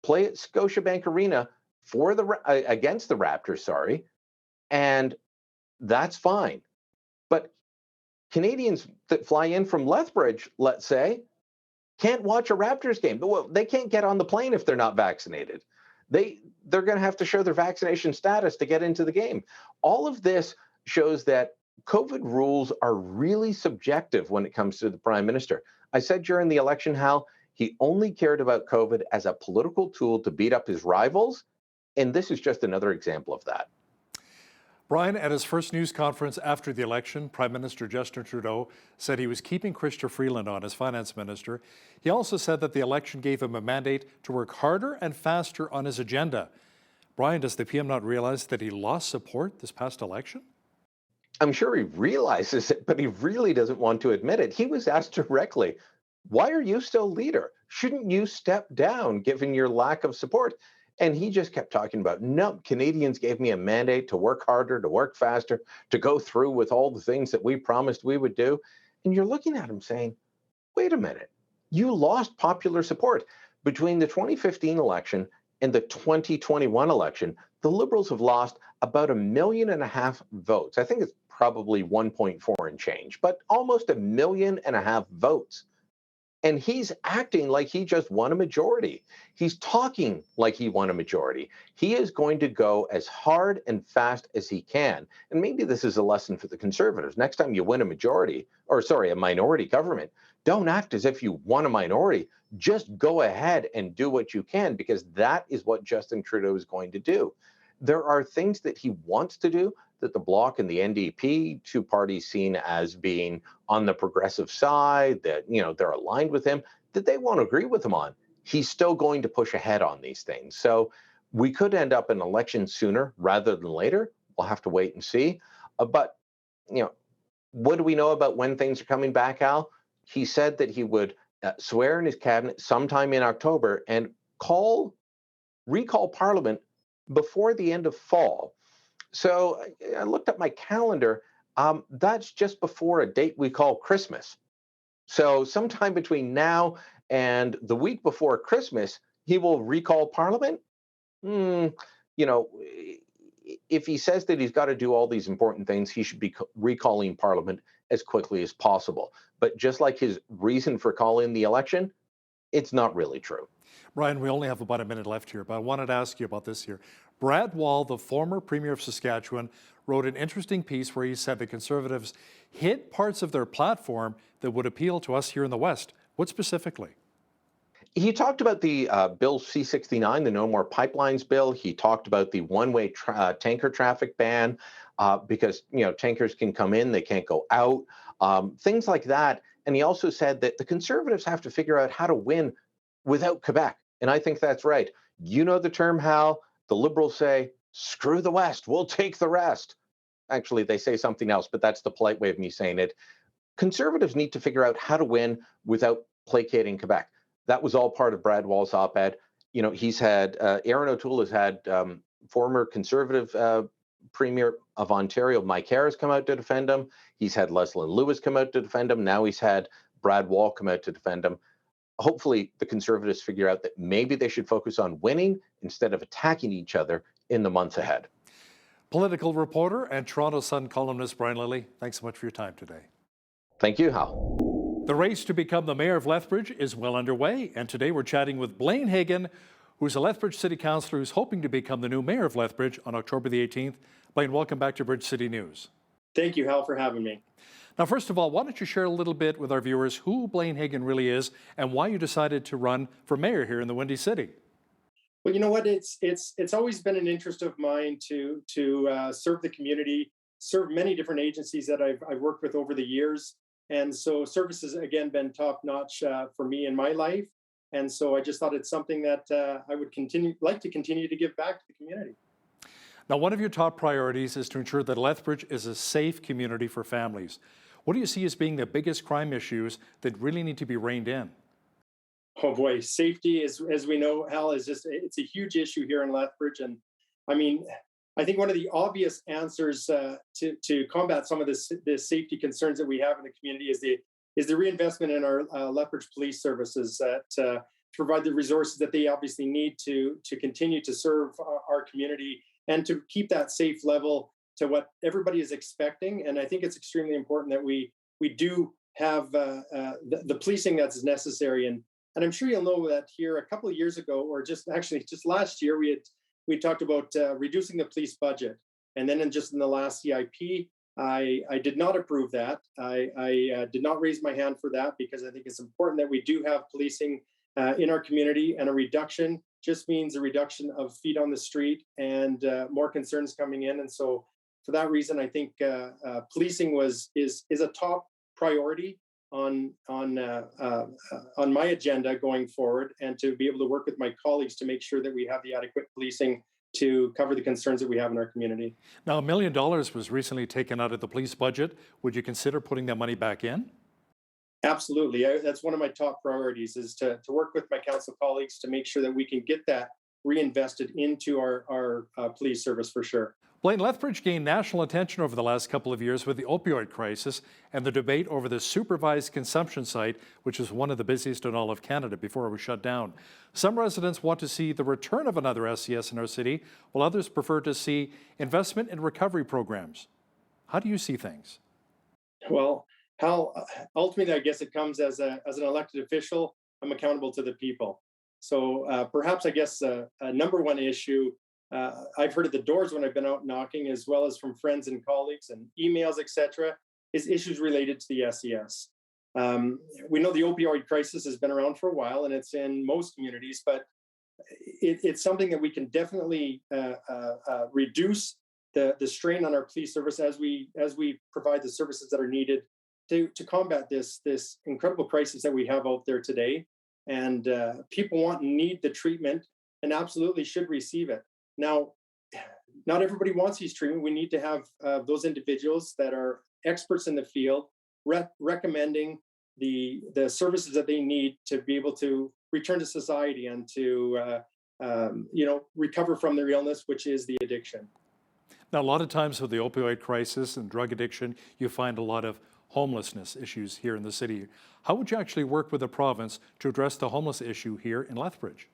play at Scotiabank Arena for against the Raptors, and that's fine. But Canadians that fly in from Lethbridge, let's say, can't watch a Raptors game. Well, they can't get on the plane if they're not vaccinated. They're going to have to show their vaccination status to get into the game. All of this shows that COVID rules are really subjective when it comes to the Prime Minister. I said during the election, Hal, he only cared about COVID as a political tool to beat up his rivals, and this is just another example of that. Brian, at his first news conference after the election, Prime Minister Justin Trudeau said he was keeping Chrystia Freeland on as finance minister. He also said that the election gave him a mandate to work harder and faster on his agenda. Brian, does the PM not realize that he lost support this past election? I'm sure he realizes it, but he really doesn't want to admit it. He was asked directly, why are you still leader? Shouldn't you step down given your lack of support? And he just kept talking about, no, Canadians gave me a mandate to work harder, to work faster, to go through with all the things that we promised we would do. And you're looking at him saying, wait a minute, you lost popular support. Between the 2015 election and the 2021 election, the Liberals have lost about 1.5 million votes. I think it's probably 1.4 and change, but almost 1.5 million votes. And he's acting like he just won a majority. He's talking like he won a majority. He is going to go as hard and fast as he can. And maybe this is a lesson for the Conservatives. Next time you win a minority government, don't act as if you won a minority. Just go ahead and do what you can, because that is what Justin Trudeau is going to do. There are things that he wants to do that the Bloc and the NDP, two parties seen as being on the progressive side, that they're aligned with him, that they won't agree with him on. He's still going to push ahead on these things. So we could end up in an election sooner rather than later. We'll have to wait and see. But what do we know about when things are coming back, Al? He said that he would swear in his cabinet sometime in October and recall Parliament before the end of fall. So I looked at my calendar. That's just before a date we call Christmas. So sometime between now and the week before Christmas, he will recall Parliament. You know, if he says that he's got to do all these important things, he should be recalling Parliament as quickly as possible. But just like his reason for calling the election, it's not really true. Brian, we only have about a minute left here, but I wanted to ask you about this here. Brad Wall, the former Premier of Saskatchewan, wrote an interesting piece where he said the Conservatives hit parts of their platform that would appeal to us here in the West. What specifically? He talked about the Bill C-69, the No More Pipelines bill. He talked about the one-way tanker traffic ban because, you know, tankers can come in, they can't go out, things like that. And he also said that the Conservatives have to figure out how to win without Quebec. And I think that's right. You know the term, Hal. The Liberals say, screw the West, we'll take the rest. Actually, they say something else, but that's the polite way of me saying it. Conservatives need to figure out how to win without placating Quebec. That was all part of Brad Wall's op-ed. You know, he's had, Aaron O'Toole has had former Conservative Premier of Ontario, Mike Harris, come out to defend him. He's had Leslyn Lewis come out to defend him. Now he's had Brad Wall come out to defend him. Hopefully the Conservatives figure out that maybe they should focus on winning instead of attacking each other in the months ahead. Political reporter and Toronto Sun columnist Brian Lilley, thanks so much for your time today. Thank you, Hal. The race to become the mayor of Lethbridge is well underway, and today we're chatting with Blaine Hagan, who's a Lethbridge City Councillor who's hoping to become the new mayor of Lethbridge on October the 18th. Blaine, welcome back to Bridge City News. Thank you, Hal, for having me. Now, first of all, why don't you share a little bit with our viewers who Blaine Hagan really is and why you decided to run for mayor here in the Windy City? Well, you know what? It's always been an interest of mine to serve the community, serve many different agencies that I've worked with over the years. And so service has, again, been top notch for me in my life. And so I just thought it's something that I would like to continue to give back to the community. Now, one of your top priorities is to ensure that Lethbridge is a safe community for families. What do you see as being the biggest crime issues that really need to be reined in? Oh boy, safety, as we know, Hal, it's a huge issue here in Lethbridge. And I mean, I think one of the obvious answers to combat some of the safety concerns that we have in the community is the reinvestment in our Lethbridge police services that provide the resources that they obviously need to continue to serve our community and to keep that safe level to what everybody is expecting. And I think it's extremely important that we do have the policing that's necessary. And I'm sure you'll know that here a couple of years ago, or just last year, we talked about reducing the police budget. And then in the last CIP, I did not approve that. I did not raise my hand for that because I think it's important that we do have policing in our community, and a reduction just means a reduction of feet on the street and more concerns coming in. And so for that reason, I think policing is a top priority on my agenda going forward, and to be able to work with my colleagues to make sure that we have the adequate policing to cover the concerns that we have in our community. Now, $1 million was recently taken out of the police budget. Would you consider putting that money back in? Absolutely. That's one of my top priorities, is to work with my council colleagues to make sure that we can get that reinvested into our police service for sure. Blaine, Lethbridge gained national attention over the last couple of years with the opioid crisis and the debate over the supervised consumption site, which is one of the busiest in all of Canada before it was shut down. Some residents want to see the return of another SCS in our city, while others prefer to see investment in recovery programs. How do you see things? Well, ultimately, I guess it comes as an elected official. I'm accountable to the people. So perhaps, I guess, a number one issue I've heard at the doors when I've been out knocking, as well as from friends and colleagues and emails, etc., is issues related to the SCS. We know the opioid crisis has been around for a while, and it's in most communities, but it's something that we can definitely reduce the strain on our police service as we provide the services that are needed to combat this incredible crisis that we have out there today. And people want and need the treatment, and absolutely should receive it. Now, not everybody wants these treatment. We need to have those individuals that are experts in the field recommending the services that they need to be able to return to society and to recover from their illness, which is the addiction. Now, a lot of times with the opioid crisis and drug addiction, you find a lot of homelessness issues here in the city. How would you actually work with the province to address the homeless issue here in Lethbridge?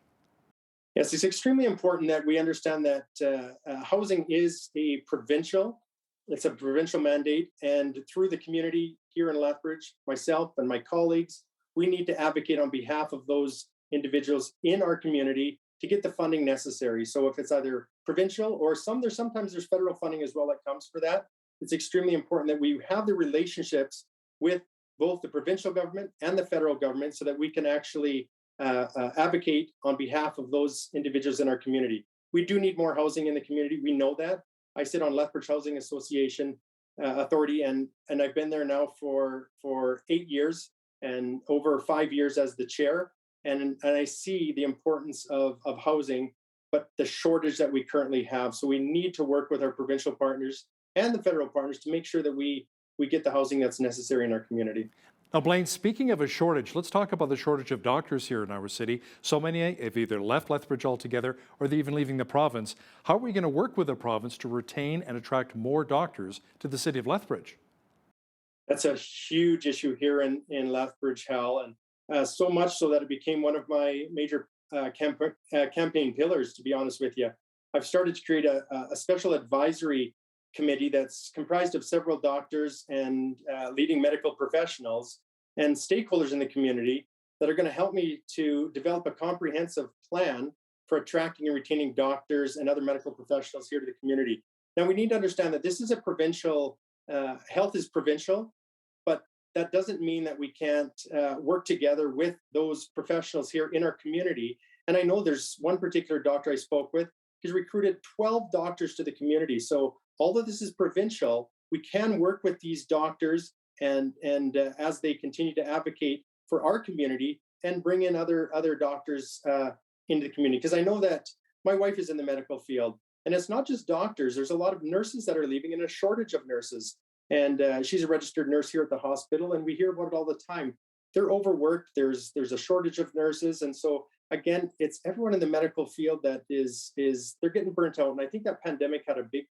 Yes, it's extremely important that we understand that housing is it's a provincial mandate, and through the community here in Lethbridge, myself and my colleagues, we need to advocate on behalf of those individuals in our community to get the funding necessary. So if it's either provincial or sometimes there's federal funding as well that comes for that, it's extremely important that we have the relationships with both the provincial government and the federal government so that we can actually advocate on behalf of those individuals in our community. We do need more housing in the community. We know that. I sit on Lethbridge Housing Association Authority, and I've been there now for 8 years and over 5 years as the chair. And I see the importance of housing, but the shortage that we currently have. So we need to work with our provincial partners and the federal partners to make sure that we get the housing that's necessary in our community. Now, Blaine, speaking of a shortage, let's talk about the shortage of doctors here in our city. So many have either left Lethbridge altogether or they're even leaving the province. How are we going to work with the province to retain and attract more doctors to the city of Lethbridge? That's a huge issue here in Lethbridge, Hal, and so much so that it became one of my major campaign pillars, to be honest with you. I've started to create a special advisory committee that's comprised of several doctors and leading medical professionals and stakeholders in the community that are going to help me to develop a comprehensive plan for attracting and retaining doctors and other medical professionals here to the community. Now, we need to understand that this is a provincial, health is provincial, but that doesn't mean that we can't work together with those professionals here in our community. And I know there's one particular doctor I spoke with, he's recruited 12 doctors to the community. So although this is provincial, we can work with these doctors and as they continue to advocate for our community and bring in other doctors into the community. Because I know that my wife is in the medical field, and it's not just doctors. There's a lot of nurses that are leaving and a shortage of nurses. And she's a registered nurse here at the hospital, and we hear about it all the time. They're overworked. There's a shortage of nurses, and so again, it's everyone in the medical field that is they're getting burnt out. And I think that pandemic had a big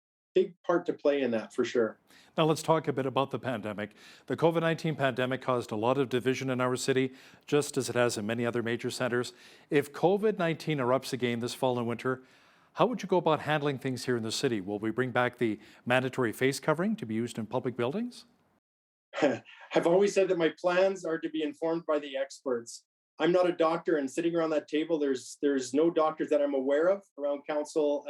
part to play in that for sure. Now let's talk a bit about the pandemic. The COVID-19 pandemic caused a lot of division in our city, just as it has in many other major centers. If COVID-19 erupts again this fall and winter, how would you go about handling things here in the city? Will we bring back the mandatory face covering to be used in public buildings? I've always said that my plans are to be informed by the experts. I'm not a doctor, and sitting around that table, there's no doctors that I'm aware of around council,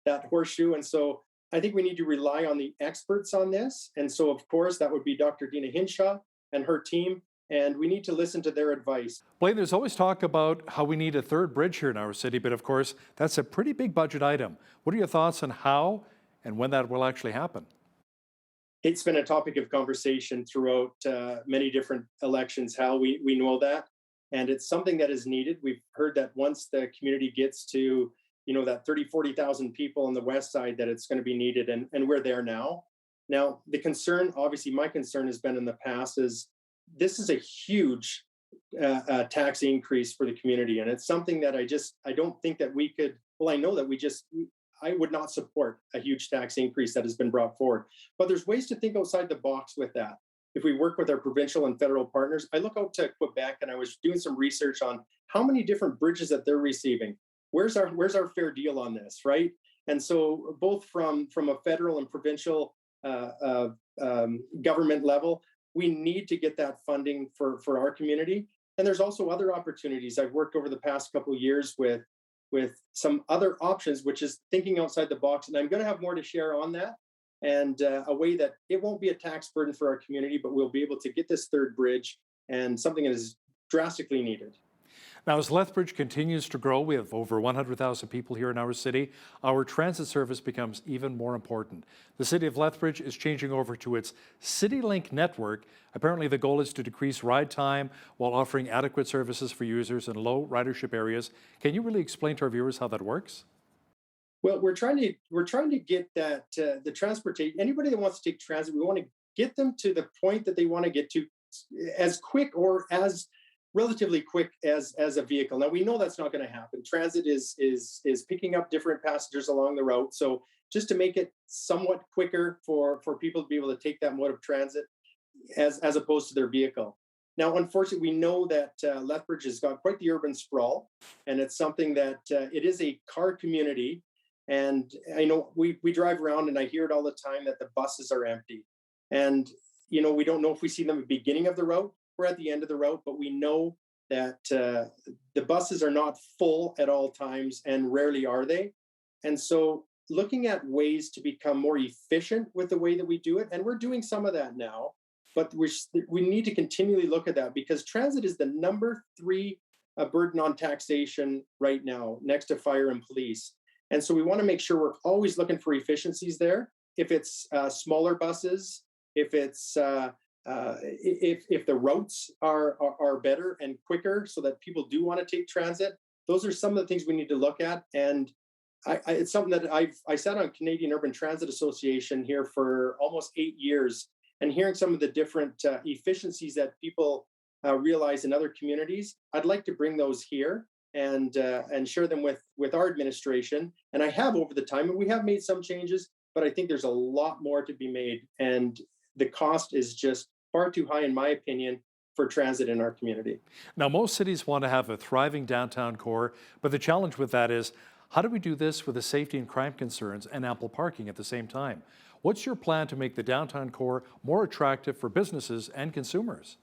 that horseshoe. And so I think we need to rely on the experts on this. And so, of course, that would be Dr. Dina Hinshaw and her team, and we need to listen to their advice. Blaine, there's always talk about how we need a third bridge here in our city, but of course, that's a pretty big budget item. What are your thoughts on how and when that will actually happen? It's been a topic of conversation throughout many different elections, Hal. We know that, and it's something that is needed. We've heard that once the community gets to that 40,000 people on the west side, that it's going to be needed, and we're there now. Now, the concern, obviously my concern has been in the past, is this is a huge tax increase for the community, and it's something that I don't think that we could, well, I know that I would not support a huge tax increase that has been brought forward, but there's ways to think outside the box with that. If we work with our provincial and federal partners, I look out to Quebec, and I was doing some research on how many different bridges that they're receiving. Where's our fair deal on this, right? And so both from a federal and provincial government level, we need to get that funding for our community. And there's also other opportunities. I've worked over the past couple of years with some other options, which is thinking outside the box. And I'm going to have more to share on that, and a way that it won't be a tax burden for our community, but we'll be able to get this third bridge, and something that is drastically needed. Now, as Lethbridge continues to grow, we have over 100,000 people here in our city, our transit service becomes even more important. The city of Lethbridge is changing over to its CityLink network. Apparently, the goal is to decrease ride time while offering adequate services for users in low ridership areas. Can you really explain to our viewers how that works? Well, we're trying to get that the transportation, anybody that wants to take transit, we want to get them to the point that they want to get to as quick or as relatively quick as a vehicle. Now we know that's not going to happen. Transit is picking up different passengers along the route, so just to make it somewhat quicker for people to be able to take that mode of transit as opposed to their vehicle. Now, unfortunately, we know that Lethbridge has got quite the urban sprawl, and it's something that it is a car community. And I know we drive around, and I hear it all the time that the buses are empty. And we don't know if we see them at the beginning of the route or at the end of the route, but we know that the buses are not full at all times, and rarely are they. And so, looking at ways to become more efficient with the way that we do it, and we're doing some of that now. But we need to continually look at that, because transit is the number 3 burden on taxation right now, next to fire and police. And so we want to make sure we're always looking for efficiencies there. If it's smaller buses, if it's if the routes are better and quicker, so that people do want to take transit, those are some of the things we need to look at. And it's something that I sat on Canadian Urban Transit Association here for almost 8 years. And hearing some of the different efficiencies that people realize in other communities, I'd like to bring those here and share them with our administration. And I have over the time, and we have made some changes, but I think there's a lot more to be made. And the cost is just far too high, in my opinion, for transit in our community. Now, most cities want to have a thriving downtown core, but the challenge with that is, how do we do this with the safety and crime concerns and ample parking at the same time? What's your plan to make the downtown core more attractive for businesses and consumers?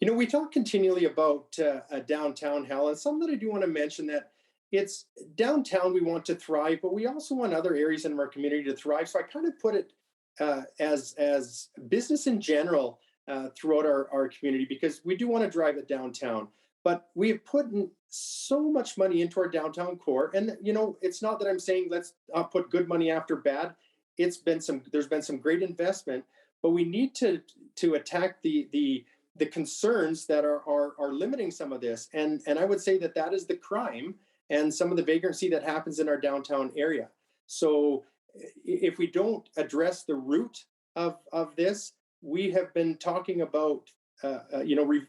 We talk continually about downtown, Hal, and something that I do want to mention, that it's downtown we want to thrive, but we also want other areas in our community to thrive. So I kind of put it as business in general throughout our community, because we do want to drive it downtown. But we have put in so much money into our downtown core, and it's not that I'm saying let's put good money after bad. There's been some great investment, but we need to attack the concerns that are limiting some of this. And I would say that is the crime and some of the vagrancy that happens in our downtown area. So if we don't address the root of this, we have been talking about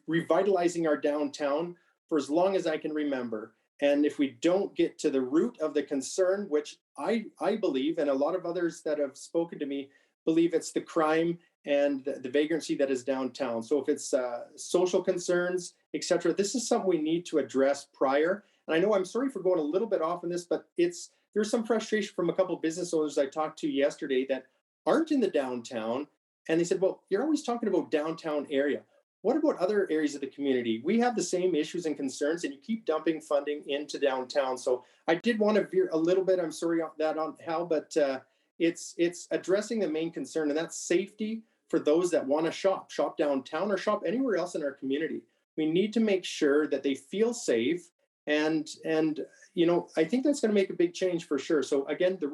revitalizing our downtown for as long as I can remember. And if we don't get to the root of the concern, which I believe, and a lot of others that have spoken to me believe, it's the crime and the vagrancy that is downtown. So if it's social concerns, etc., this is something we need to address prior. And I know, I'm sorry for going a little bit off on this, but there's some frustration from a couple of business owners I talked to yesterday that aren't in the downtown. And they said, well, you're always talking about downtown area. What about other areas of the community? We have the same issues and concerns, and you keep dumping funding into downtown. So I did want to veer a little bit, I'm sorry on Hal, but it's addressing the main concern, and that's safety for those that want to shop downtown or shop anywhere else in our community. We need to make sure that they feel safe, and I think that's going to make a big change for sure. So again, the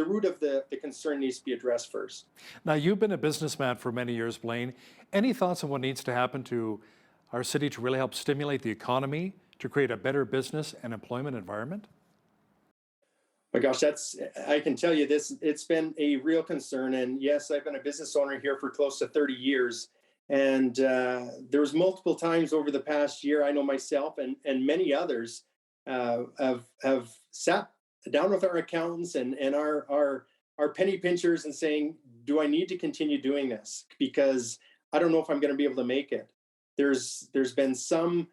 root of the concern needs to be addressed first. Now, you've been a businessman for many years, Blaine. Any thoughts on what needs to happen to our city to really help stimulate the economy, to create a better business and employment environment? My gosh, I can tell you this, it's been a real concern. And yes, I've been a business owner here for close to 30 years. And there was multiple times over the past year, I know myself and many others have sat down with our accountants and our penny pinchers and saying, do I need to continue doing this? Because I don't know if I'm going to be able to make it. There's been some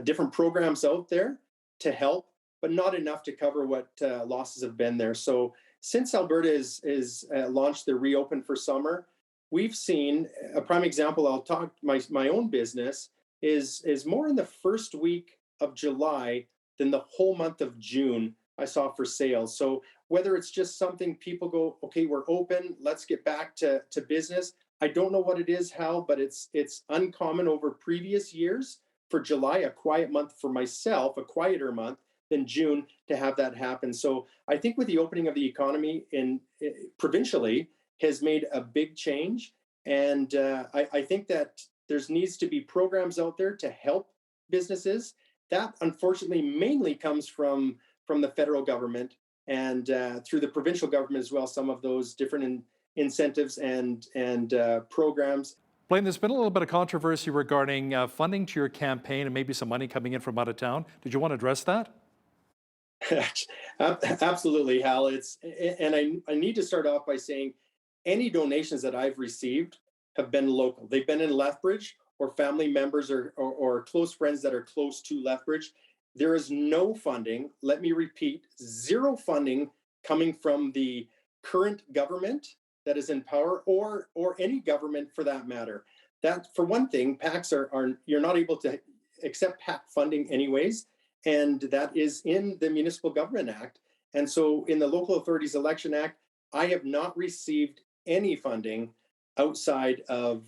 different programs out there to help, but not enough to cover what losses have been there. So since Alberta is launched the Reopen for Summer, we've seen a prime example. I'll talk my own business is more in the first week of July than the whole month of June I saw for sales. So whether it's just something people go, okay, we're open, let's get back to business. I don't know what it is, Hal, but it's uncommon over previous years for July, a quiet month for myself, a quieter month than June, to have that happen. So I think with the opening of the economy provincially has made a big change. And I think that there needs to be programs out there to help businesses. That unfortunately mainly comes from the federal government and through the provincial government as well, some of those different incentives and programs. Blaine, there's been a little bit of controversy regarding funding to your campaign and maybe some money coming in from out of town. Did you want to address that? Absolutely, Hal. I need to start off by saying any donations that I've received have been local. They've been in Lethbridge or family members or close friends that are close to Lethbridge. There is no funding, let me repeat, zero funding coming from the current government that is in power or any government for that matter. That, for one thing, PACs you're not able to accept PAC funding anyways, and that is in the Municipal Government Act. And so in the Local Authorities Election Act, I have not received any funding outside of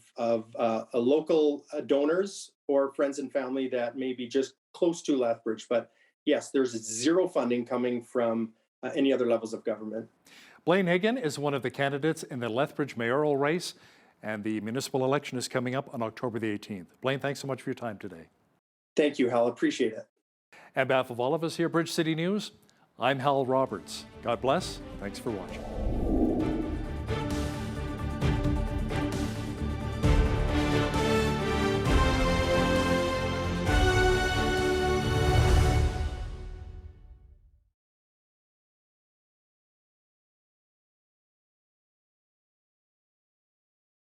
local donors or friends and family that may be just close to Lethbridge. But yes, there's zero funding coming from any other levels of government. Blaine Hagan is one of the candidates in the Lethbridge mayoral race, and the municipal election is coming up on October the 18th. Blaine, thanks so much for your time today. Thank you, Hal. Appreciate it. On behalf of all of us here at Bridge City News, I'm Hal Roberts. God bless. Thanks for watching.